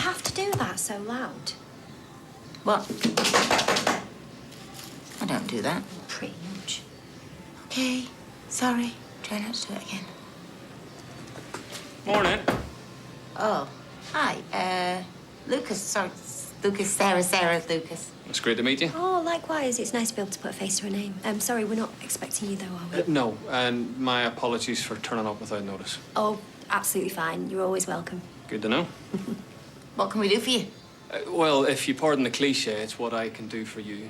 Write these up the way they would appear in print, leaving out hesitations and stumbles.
have to do that so loud? What? I don't do that. Pretty much. Okay, sorry. Try not to do it again. Morning. Oh, hi. Lucas, sorry. Lucas, Sarah, Lucas. It's great to meet you. Oh, likewise. It's nice to be able to put a face to a name. Sorry, we're not expecting you, though, are we? No, and my apologies for turning up without notice. Oh, absolutely fine. You're always welcome. Good to know. What can we do for you? Well, if you pardon the cliche, it's what I can do for you.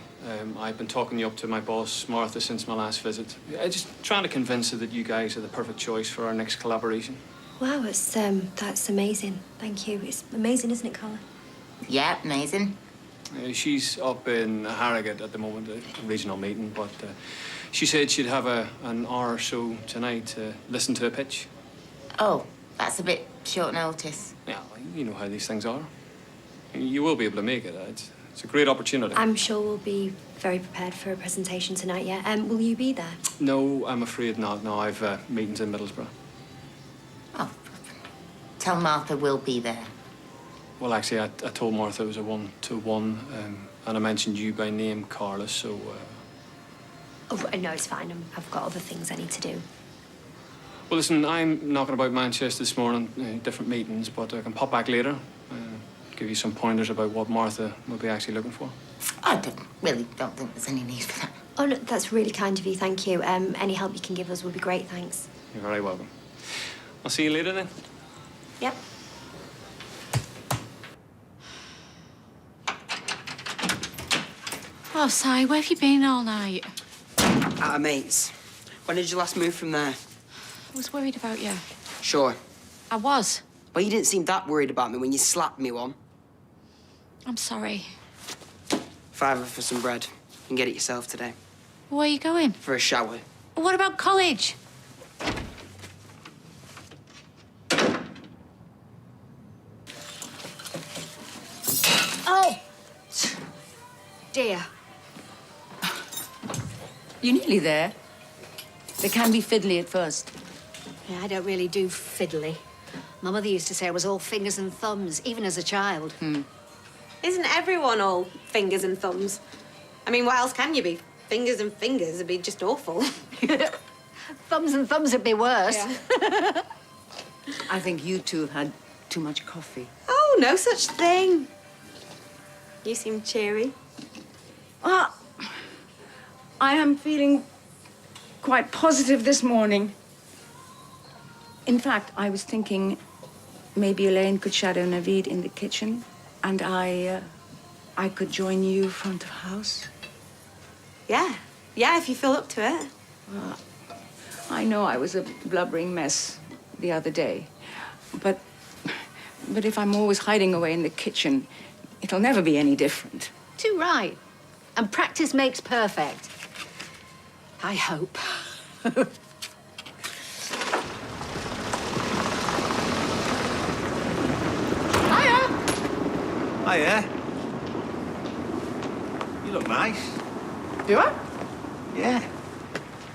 I've been talking you up to my boss, Martha, since my last visit. I'm just trying to convince her that you guys are the perfect choice for our next collaboration. Wow, that's amazing. Thank you. It's amazing, isn't it, Carla? Yeah, amazing. She's up in Harrogate at the moment, a regional meeting, but she said she'd have an hour or so tonight to listen to a pitch. Oh, that's a bit short notice. Yeah, you know how these things are. You will be able to make it. It's a great opportunity. I'm sure we'll be very prepared for a presentation tonight, yeah. Will you be there? No, I'm afraid not. No, I've meetings in Middlesbrough. Oh, tell Martha we'll be there. Well, actually, I told Martha it was a 1-to-1, and I mentioned you by name, Carla, so... Oh, no, it's fine. I've got other things I need to do. Well, listen, I'm knocking about Manchester this morning, different meetings, but I can pop back later, give you some pointers about what Martha will be actually looking for. I don't think there's any need for that. Oh, no, that's really kind of you. Thank you. Any help you can give us would be great, thanks. You're very welcome. I'll see you later, then. Yep. Oh, Si, where have you been all night? At our mates. When did you last move from there? I was worried about you. Sure. I was. Well, you didn't seem that worried about me when you slapped me one. I'm sorry. £5 for some bread. You can get it yourself today. Where are you going? For a shower. What about college? Oh! Dear. You're nearly there. They can be fiddly at first. Yeah, I don't really do fiddly. My mother used to say I was all fingers and thumbs, even as a child. Isn't everyone all fingers and thumbs? I mean, what else can you be? Fingers and fingers would be just awful. Thumbs and thumbs would be worse. Yeah. I think you two have had too much coffee. Oh, no such thing. You seem cheery. Well, I am feeling quite positive this morning. In fact, I was thinking maybe Elaine could shadow Naveed in the kitchen, and I could join you front of house. Yeah. Yeah, if you feel up to it. Well, I know I was a blubbering mess the other day, but if I'm always hiding away in the kitchen, it'll never be any different. Too right. And practice makes perfect. I hope. Hiya. You look nice. Do I? Yeah.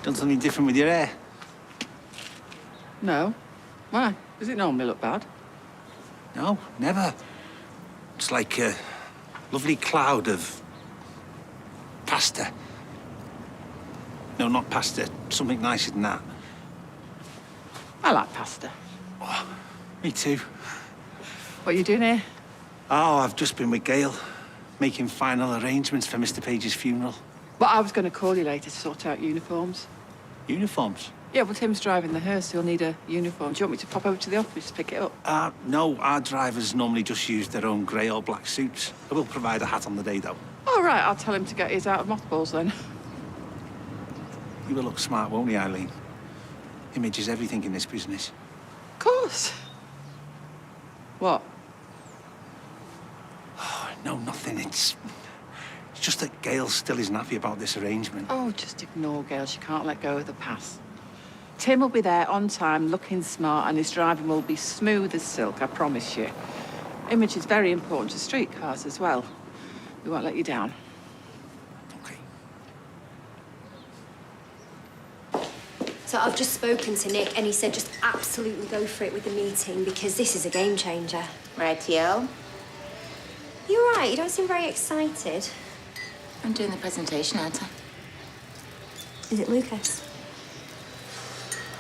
Done something different with your hair. No. Why? Does it normally look bad? No, never. It's like a lovely cloud of pasta. No, not pasta. Something nicer than that. I like pasta. Oh, me too. What are you doing here? Oh, I've just been with Gail, making final arrangements for Mr. Page's funeral. Well, I was going to call you later to sort out uniforms. Uniforms? Yeah, well, Tim's driving the hearse, so he'll need a uniform. Do you want me to pop over to the office to pick it up? No, our drivers normally just use their own grey or black suits. I will provide a hat on the day, though. All right, I'll tell him to get his out of mothballs, then. He will look smart, won't he, Eileen? Image is everything in this business. Of course. What? Oh, no, nothing. It's just that Gail still isn't happy about this arrangement. Oh, just ignore Gail. She can't let go of the past. Tim will be there on time, looking smart, and his driving will be smooth as silk, I promise you. Image is very important to streetcars as well. We won't let you down. Okay. So I've just spoken to Nick, and he said just absolutely go for it with the meeting, because this is a game changer. Rightio. You all right? You don't seem very excited. I'm doing the presentation, aren't I? Is it Lucas?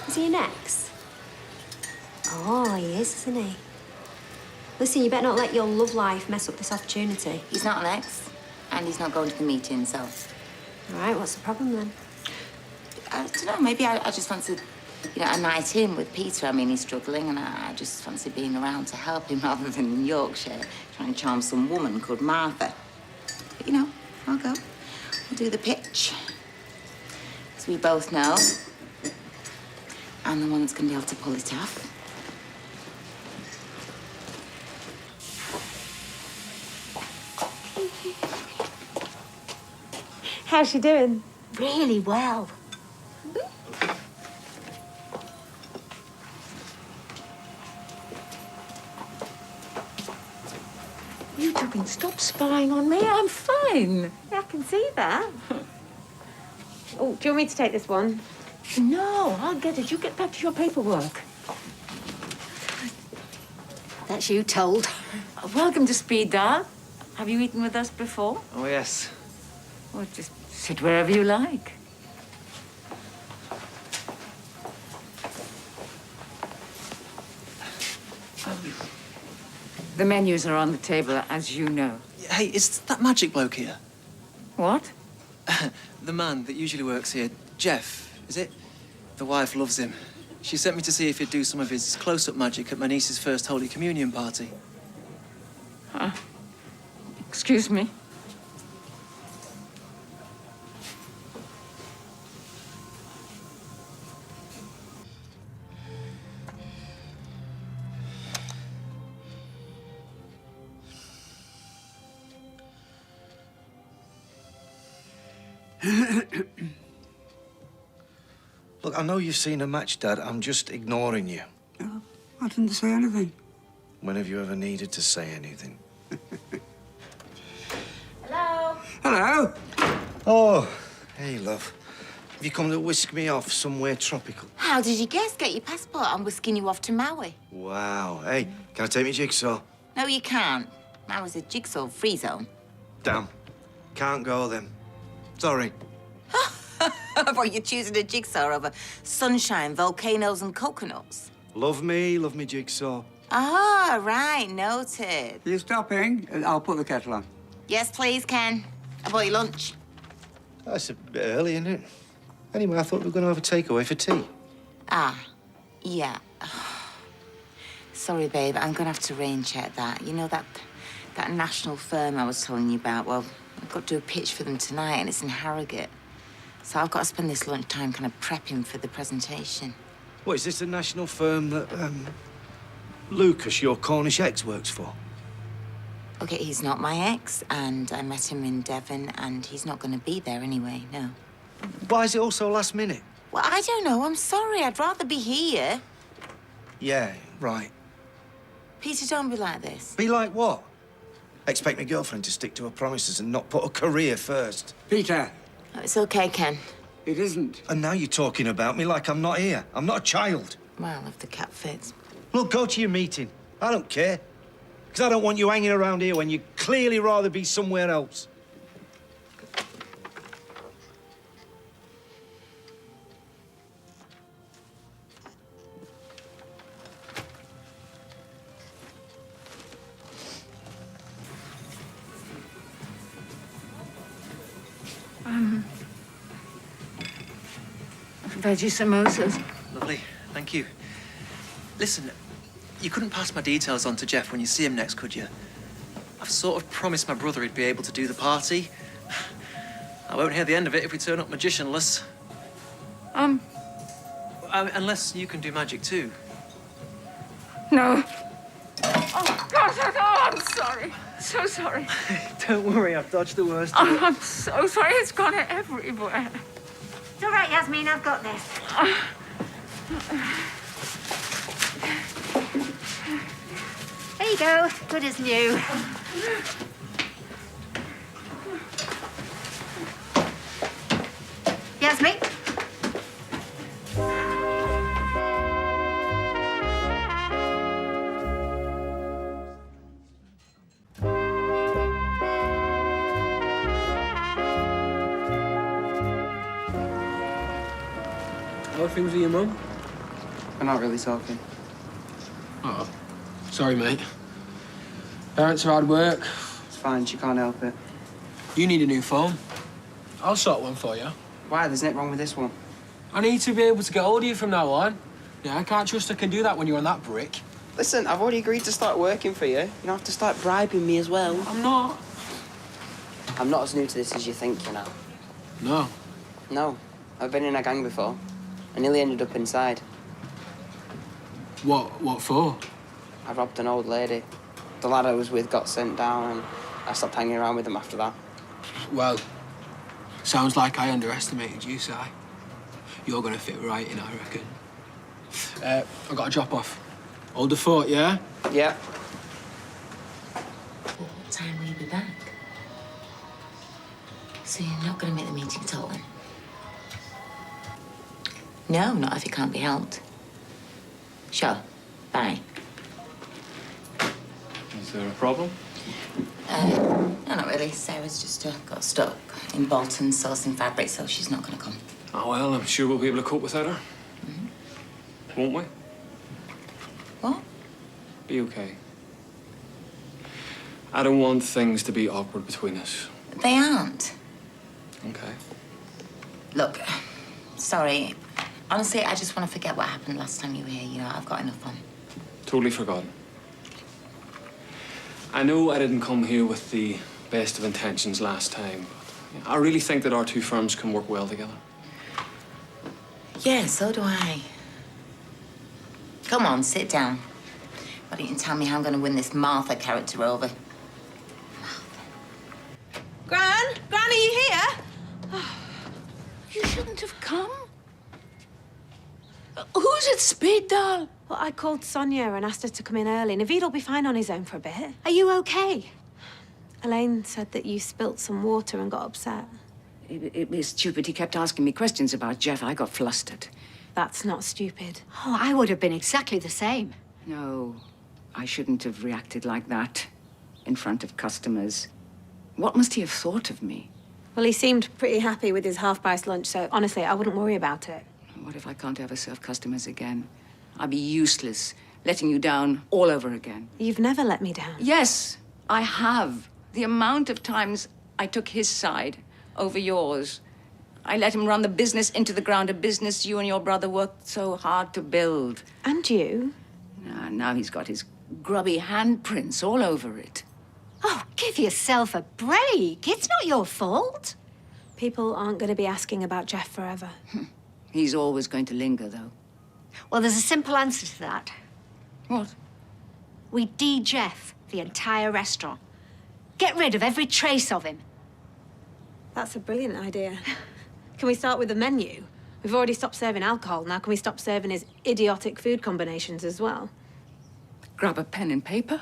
Is he your next? Oh, he is, isn't he? Listen, you better not let your love life mess up this opportunity. He's not an ex, and he's not going to the meeting, so... All right, what's the problem then? I don't know, maybe I just fancied, a night in with Peter. I mean, he's struggling, and I just fancy being around to help him rather than in Yorkshire trying to charm some woman called Martha. But, I'll go. We'll do the pitch. As we both know, I'm the one that's going to be able to pull it off. How's she doing? Really well. You two can stop spying on me. I'm fine. Yeah, I can see that. Oh, do you want me to take this one? No, I'll get it. You get back to your paperwork. That's you told. Welcome to Speed Dial. Have you eaten with us before? Oh, yes. Well, just sit wherever you like. The menus are on the table, as you know. Hey, is that magic bloke here? What? The man that usually works here, Jeff, is it? The wife loves him. She sent me to see if he'd do some of his close-up magic at my niece's first Holy Communion party. Excuse me. Look, I know you've seen a match, Dad. I'm just ignoring you. Oh, I didn't say anything. When have you ever needed to say anything? Hello? Hello? Oh, hey, love. Have you come to whisk me off somewhere tropical? How did you guess? Get your passport. I'm whisking you off to Maui. Wow. Hey, can I take me jigsaw? No, you can't. Maui's a jigsaw-free zone. Damn. Can't go then. Sorry. But you're choosing a jigsaw over sunshine, volcanoes, and coconuts. Love me jigsaw. Ah, right, noted. You stopping? I'll put the kettle on. Yes, please, Ken. I bought you lunch. That's a bit early, isn't it? Anyway, I thought we were going to have a takeaway for tea. Ah, yeah. Sorry, babe, I'm gonna have to rain check that. You know that national firm I was telling you about? Well, I've got to do a pitch for them tonight, and it's in Harrogate. So I've got to spend this lunchtime kind of prepping for the presentation. What, is this the national firm that, Lucas, your Cornish ex, works for? Okay, he's not my ex, and I met him in Devon, and he's not gonna be there anyway, no. Why is it all so last minute? Well, I don't know. I'm sorry. I'd rather be here. Yeah, right. Peter, don't be like this. Be like what? Expect my girlfriend to stick to her promises and not put her career first. Peter. Oh, it's okay, Ken. It isn't. And now you're talking about me like I'm not here. I'm not a child. Well, if the cap fits. Look, go to your meeting. I don't care. Because I don't want you hanging around here when you'd clearly rather be somewhere else. Veggie samosas. Lovely, thank you. Listen, you couldn't pass my details on to Jeff when you see him next, could you? I've sort of promised my brother he'd be able to do the party. I won't hear the end of it if we turn up magicianless. Unless you can do magic too. No. Oh, God, oh, I'm sorry. So sorry. Don't worry, I've dodged the worst. Oh, I'm so sorry. It's gone everywhere. It's all right, Yasmin, I've got this. There you go, good as new. Yasmin? How are things with your mum? We're not really talking. Oh, sorry, mate. Parents are hard work. It's fine, she can't help it. You need a new phone. I'll sort one for you. Why? There's nothing wrong with this one. I need to be able to get hold of you from now on. Yeah, I can't trust I can do that when you're on that brick. Listen, I've already agreed to start working for you. You don't have to start bribing me as well. I'm not. I'm not as new to this as you think, you know. No. No. I've been in a gang before. I nearly ended up inside. What for? I robbed an old lady. The lad I was with got sent down and I stopped hanging around with him after that. Well, sounds like I underestimated you, Si. You're gonna fit right in, I reckon. I've got to drop off. Hold the fort, yeah? Yeah. Well, what time will you be back? So you're not going to make the meeting at all, then? No, not if it can't be helped. Sure. Bye. Is there a problem? No, not really. Sarah's just got stuck in Bolton sourcing fabric, so she's not going to come. Oh, well, I'm sure we'll be able to cope without her. Won't we? What? Be okay. I don't want things to be awkward between us. They aren't. Okay. Look, sorry. Honestly, I just want to forget what happened last time you were here. You know, I've got enough on. Totally forgotten. I know I didn't come here with the best of intentions last time, but I really think that our two firms can work well together. Yeah, so do I. Come on, sit down. Why don't you tell me how I'm going to win this Martha character over? Gran? Gran, are you here? You shouldn't have come. Who's at speed dial? Well, I called Sonia and asked her to come in early. Naveed'll be fine on his own for a bit. Are you okay? Elaine said that you spilt some water and got upset. It was stupid. He kept asking me questions about Jeff. I got flustered. That's not stupid. Oh, I would have been exactly the same. No, I shouldn't have reacted like that in front of customers. What must he have thought of me? Well, he seemed pretty happy with his half-price lunch, so honestly, I wouldn't worry about it. What if I can't ever serve customers again? I'd be useless, letting you down all over again. You've never let me down. Yes, I have. The amount of times I took his side over yours. I let him run the business into the ground, a business you and your brother worked so hard to build. And you? Now he's got his grubby handprints all over it. Oh, give yourself a break. It's not your fault. People aren't going to be asking about Jeff forever. He's always going to linger, though. Well, there's a simple answer to that. What? We de-Jeff the entire restaurant. Get rid of every trace of him. That's a brilliant idea. Can we start with the menu? We've already stopped serving alcohol. Now can we stop serving his idiotic food combinations as well? Grab a pen and paper.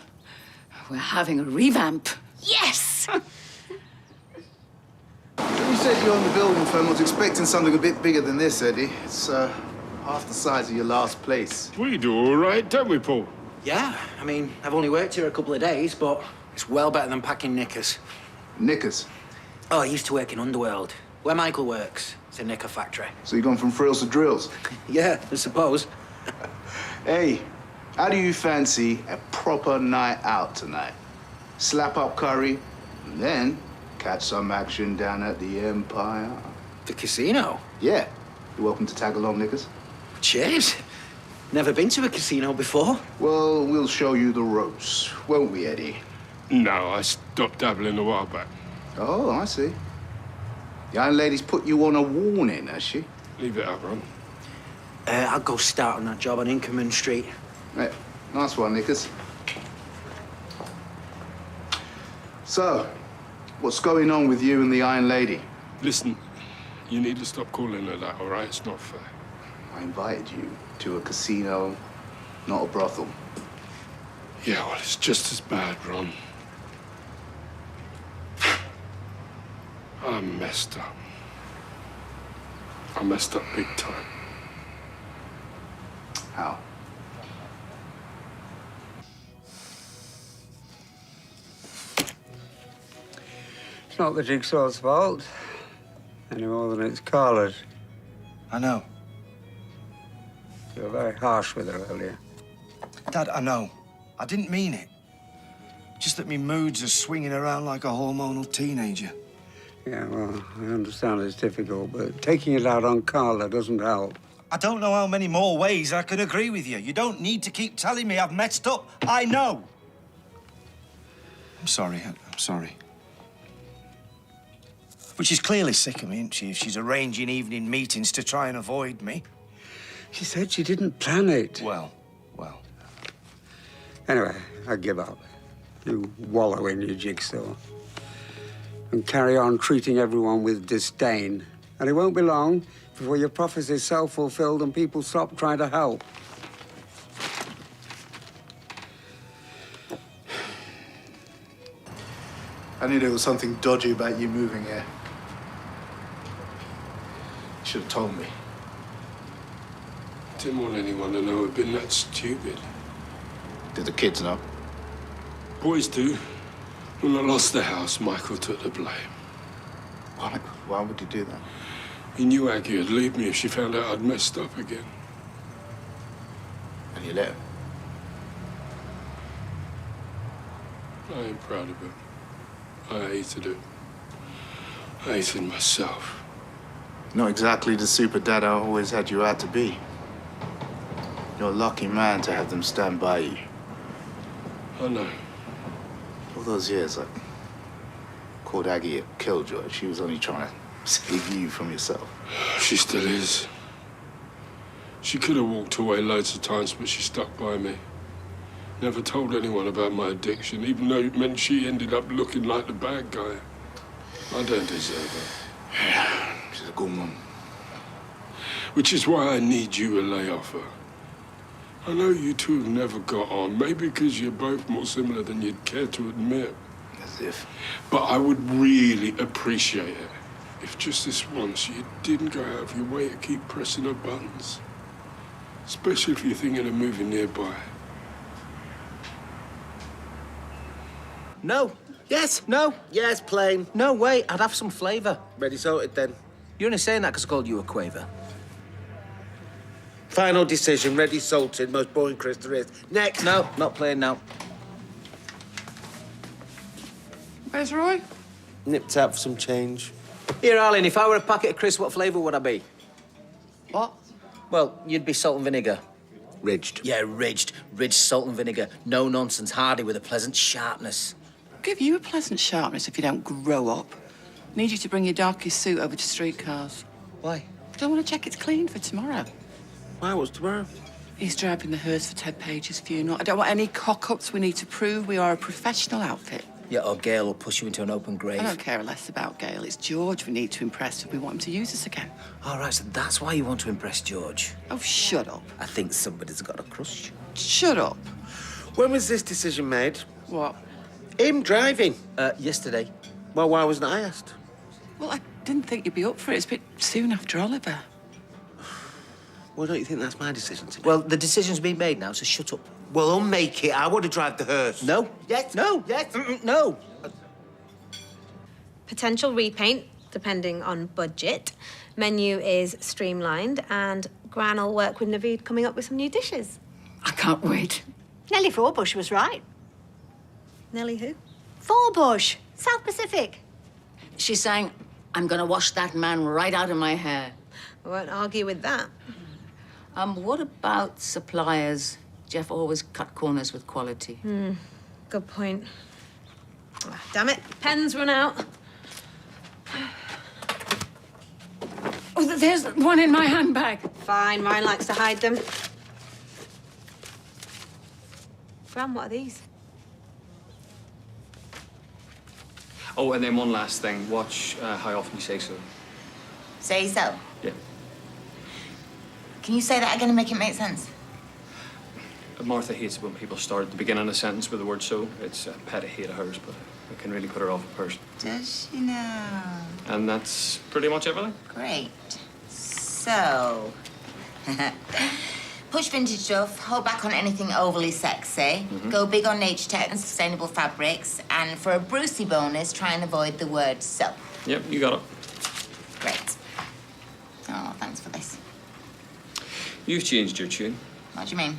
We're having a revamp. Yes! You said you own the building firm. I was expecting something a bit bigger than this, Eddie. It's half the size of your last place. We do all right, don't we, Paul? Yeah, I mean, I've only worked here a couple of days, but it's well better than packing knickers. Knickers? Oh, I used to work in Underworld, where Michael works. It's a knicker factory. So you've gone from frills to drills? Yeah, I suppose. Hey, how do you fancy a proper night out tonight? Slap up curry, and then catch some action down at the Empire. The casino? Yeah. You're welcome to tag along, Nickers. Cheers. Never been to a casino before. Well, we'll show you the ropes, won't we, Eddie? No, I stopped dabbling a while back. Oh, I see. The young lady's put you on a warning, has she? Leave it out, Ron. I'll go start on that job on Inkerman Street. Hey, nice one, Nickers. So, what's going on with you and the Iron Lady? Listen, you need to stop calling her that, all right? It's not fair. I invited you to a casino, not a brothel. Yeah, well, it's just as bad, Ron. I messed up. I messed up big time. How? It's not the Jigsaw's fault, any more than it's Carla's. I know. You were very harsh with her earlier. Dad, I know. I didn't mean it. Just that me moods are swinging around like a hormonal teenager. Yeah, well, I understand it's difficult, but taking it out on Carla doesn't help. I don't know how many more ways I can agree with you. You don't need to keep telling me I've messed up. I know. I'm sorry. I'm sorry. But she's clearly sick of me, isn't she, if she's arranging evening meetings to try and avoid me? She said she didn't plan it. Well. Anyway, I give up. You wallow in your jigsaw. And carry on treating everyone with disdain. And it won't be long before your prophecy's self-fulfilled and people stop trying to help. I knew there was something dodgy about you moving here. You should have told me. Didn't want anyone to know I'd been that stupid. Did the kids know? Boys do. When I lost the house, Michael took the blame. Why would you do that? He knew Aggie would leave me if she found out I'd messed up again. And you let him? I ain't proud of it. I hated it. I hated myself. Not exactly the super dad I always had you out to be. You're a lucky man to have them stand by you. I know. All those years, I called Aggie a killjoy. She was only trying to save you from yourself. She still is. She could have walked away loads of times, but she stuck by me. Never told anyone about my addiction, even though it meant she ended up looking like the bad guy. I don't deserve her. Yeah, she's a good woman. Which is why I need you to lay off her. I know you two have never got on, maybe because you're both more similar than you'd care to admit. As if. But I would really appreciate it if just this once you didn't go out of your way to keep pressing her buttons. Especially if you're thinking of moving nearby. No. Yes. No. Yes, plain. No, wait. I'd have some flavour. Ready sorted, then. You're only saying that because I called you a quaver. Final decision, ready salted, most boring Chris there is. Next. No, not playing now. Where's Roy? Nipped out for some change. Here, Arlene, if I were a packet of crisps, what flavour would I be? What? Well, you'd be salt and vinegar. Ridged. Yeah, ridged. Ridged salt and vinegar. No nonsense, hardy with a pleasant sharpness. Give you a pleasant sharpness if you don't grow up. Need you to bring your darkest suit over to streetcars. Why? I don't want to check it's clean for tomorrow. Why, what's tomorrow? He's driving the hearse for Ted Page's funeral. I don't want any cock-ups. We need to prove we are a professional outfit. Yeah, or Gail will push you into an open grave. I don't care less about Gail. It's George we need to impress if we want him to use us again. All right, so that's why you want to impress George. Oh, shut up. I think somebody's got a crush. Shut up. When was this decision made? What? Him driving. Yesterday. Well, why wasn't I asked? Well, I didn't think you'd be up for it. It's a bit soon after Oliver. Well, don't you think that's my decision today? Well, the decision's been made now, so shut up. Well, I'll make it. I want to drive the hearse. No. Yes. No. Yes. No. Potential repaint, depending on budget. Menu is streamlined, and Gran will work with Naveed coming up with some new dishes. I can't wait. Nellie Forbush was right. Nellie who? Forbush, South Pacific. She's saying, I'm gonna wash that man right out of my hair. I won't argue with that. What about suppliers? Jeff always cut corners with quality. Good point. Ah, damn it, pen's run out. Oh, there's one in my handbag. Fine, Ryan likes to hide them. Gran, what are these? Oh, and then one last thing. Watch how often you say so. Say so. Yeah. Can you say that again and make it make sense? Martha hates it when people start at the beginning of a sentence with the word so. It's a pet hate of hers, but it can really put her off a person. Does she now? And that's pretty much everything. Great. So, push vintage stuff, hold back on anything overly sexy, go big on nature tech and sustainable fabrics, and for a Brucey bonus, try and avoid the word so. Yep, you got it. Great. Oh, thanks for this. You've changed your tune. What do you mean?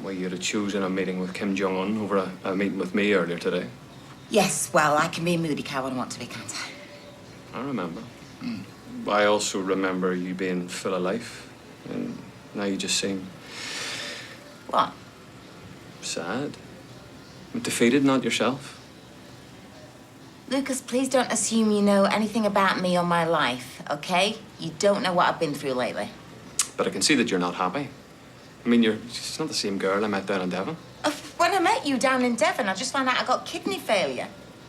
Well, you'd have chosen a meeting with Kim Jong-un over a meeting with me earlier today. Yes, well, I can be a moody cow when I want to be, can't I? I remember. I also remember you being full of life, and now you just seem... What? sad. Defeated, not yourself. Lucas, please don't assume you know anything about me or my life, okay? You don't know what I've been through lately. But I can see that you're not happy. I mean, she's not the same girl I met down in Devon. When I met you down in Devon, I just found out I got kidney failure.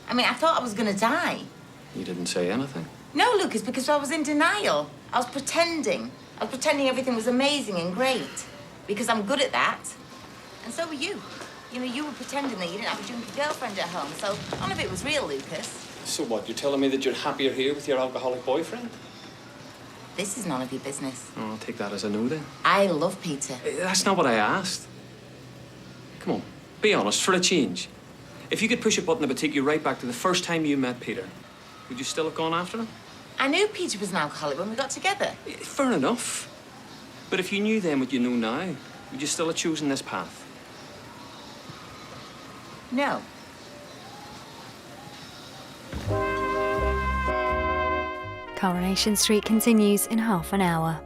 I mean, I thought I was gonna die. You didn't say anything. No, Lucas, because I was in denial. I was pretending. I was pretending everything was amazing and great. Because I'm good at that. And so were you. You know, you were pretending that you didn't have a junkie girlfriend at home, so none of it was real, Lucas. So what, you're telling me that you're happier here with your alcoholic boyfriend? This is none of your business. Oh, I'll take that as a no then. I love Peter. That's not what I asked. Come on, be honest, for a change. If you could push a button that would take you right back to the first time you met Peter, would you still have gone after him? I knew Peter was an alcoholic when we got together. Fair enough. But if you knew then what you know now, would you still have chosen this path? No. Coronation Street continues in half an hour.